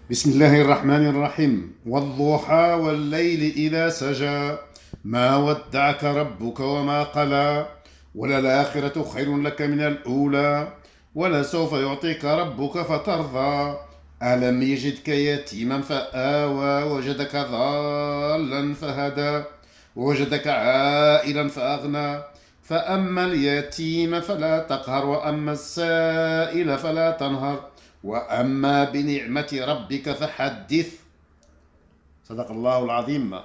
بسم الله الرحمن الرحيم والضحى والليل إذا سجى ما ودعك ربك وما قلى وللآخرة خير لك من الأولى ولسوف يعطيك ربك فترضى ألم يجدك يتيما فآوى وجدك ضالا فهدى ووجدك عائلا فأغنى فأما اليتيم فلا تقهر وأما السائل فلا تنهر وأما بنعمة ربك فحدث صدق الله العظيم.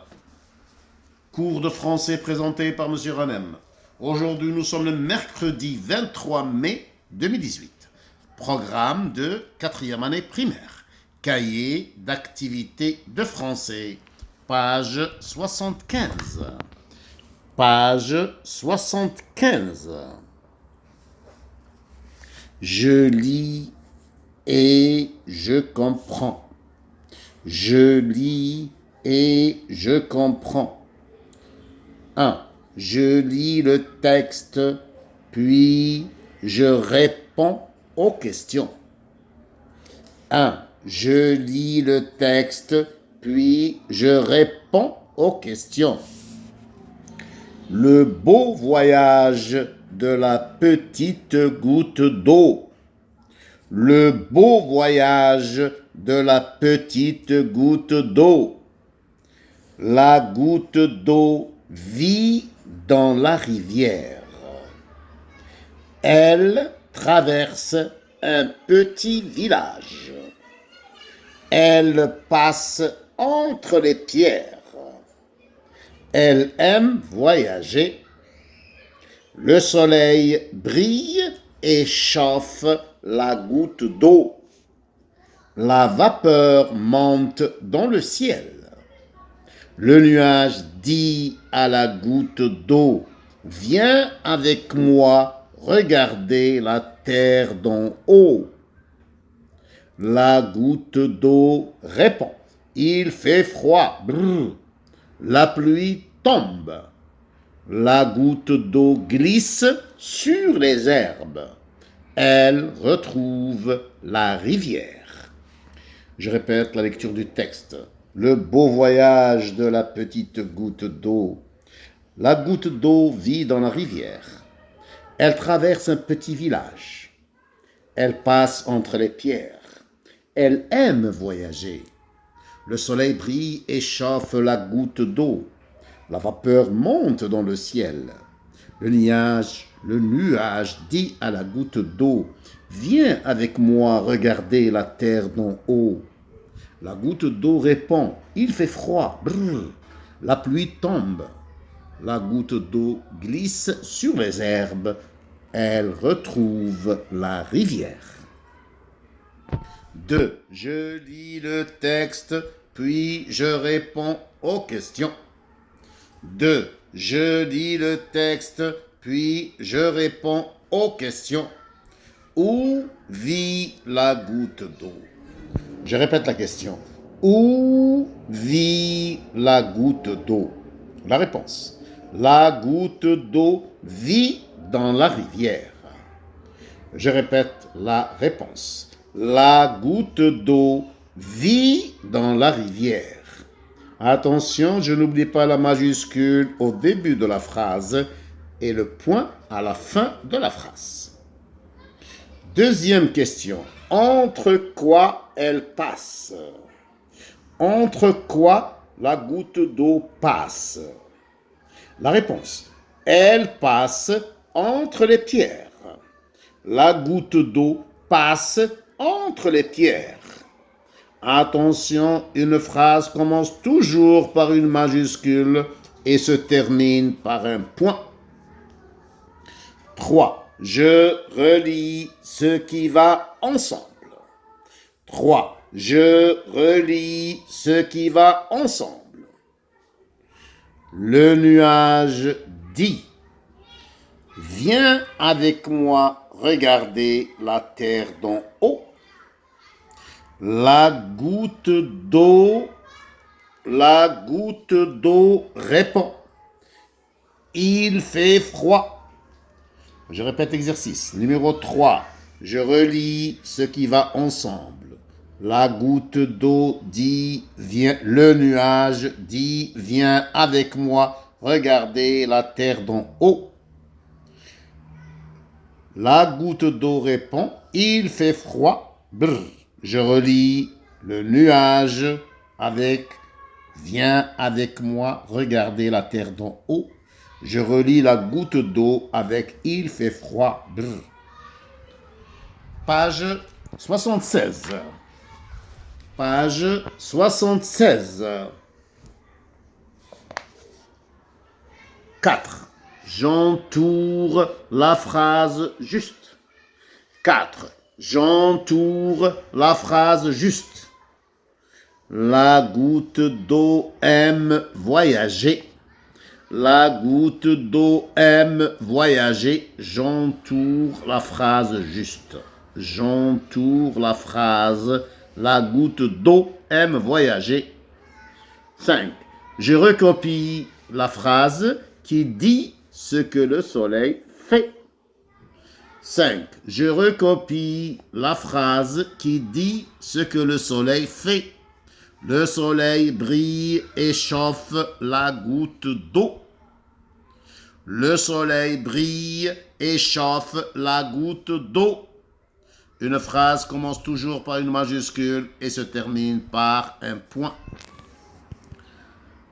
Cours de français présenté par M. Ranem. Aujourd'hui, nous sommes le mercredi 23 mai 2018. Programme de 4e année primaire. Cahier d'activité de français. Page 75. Page 75. Je lis et je comprends. Je lis et je comprends. 1. Je lis le texte, puis je réponds aux questions. 1. Je lis le texte, puis je réponds aux questions. Le beau voyage de la petite goutte d'eau. Le beau voyage de la petite goutte d'eau. La goutte d'eau vit dans la rivière. Elle traverse un petit village. Elle passe entre les pierres. Elle aime voyager. Le soleil brille et chauffe la goutte d'eau. La vapeur monte dans le ciel. Le nuage dit à la goutte d'eau, « Viens avec moi regarder la terre d'en haut. » La goutte d'eau répond, « Il fait froid. » Brrr. La pluie tombe. La goutte d'eau glisse sur les herbes. Elle retrouve la rivière. Je répète la lecture du texte. Le beau voyage de la petite goutte d'eau. La goutte d'eau vit dans la rivière. Elle traverse un petit village. Elle passe entre les pierres. Elle aime voyager. Le soleil brille et chauffe la goutte d'eau. La vapeur monte dans le ciel. Le nuage dit à la goutte d'eau, « Viens avec moi regarder la terre d'en haut. » La goutte d'eau répond, « Il fait froid. » Brrr. La pluie tombe. La goutte d'eau glisse sur les herbes. Elle retrouve la rivière. 2. Je lis le texte, puis je réponds aux questions. 2. Je lis le texte, puis je réponds aux questions. Où vit la goutte d'eau? Je répète la question. Où vit la goutte d'eau? La réponse. La goutte d'eau vit dans la rivière. Je répète la réponse. La goutte d'eau vit dans la rivière. Attention, je n'oublie pas la majuscule au début de la phrase et le point à la fin de la phrase. Deuxième question. Entre quoi elle passe? Entre quoi la goutte d'eau passe? La réponse. Elle passe entre les pierres. La goutte d'eau passe entre les pierres. Attention, une phrase commence toujours par une majuscule et se termine par un point. 3. Je relis ce qui va ensemble. 3. Je relis ce qui va ensemble. Le nuage dit, « Viens avec moi regarder la terre d'en haut. » La goutte d'eau répond, « Il fait froid. » Je répète l'exercice. Numéro 3. Je relis ce qui va ensemble. La goutte d'eau dit, viens, le nuage dit, viens avec moi, regardez la terre d'en haut. La goutte d'eau répond, il fait froid, brr. Je relis le nuage avec, viens avec moi, regardez la terre d'en haut. Je relis la goutte d'eau avec, il fait froid, brr. Page 76. Page 76. 4. J'entoure la phrase juste. 4. J'entoure la phrase juste. La goutte d'eau aime voyager. La goutte d'eau aime voyager. J'entoure la phrase juste. J'entoure la phrase. La goutte d'eau aime voyager. 5. Je recopie la phrase qui dit ce que le soleil fait. 5. Je recopie la phrase qui dit ce que le soleil fait. Le soleil brille et chauffe la goutte d'eau. Le soleil brille et chauffe la goutte d'eau. Une phrase commence toujours par une majuscule et se termine par un point.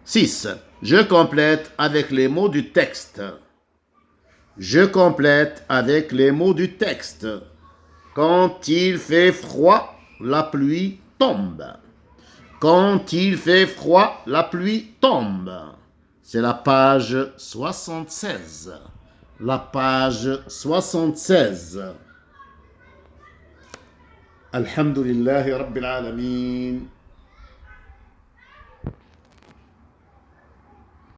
6. Je complète avec les mots du texte. Je complète avec les mots du texte. Quand il fait froid, la pluie tombe. Quand il fait froid, la pluie tombe. C'est la page 76. La page 76. Alhamdulillahi Rabbil Alamin.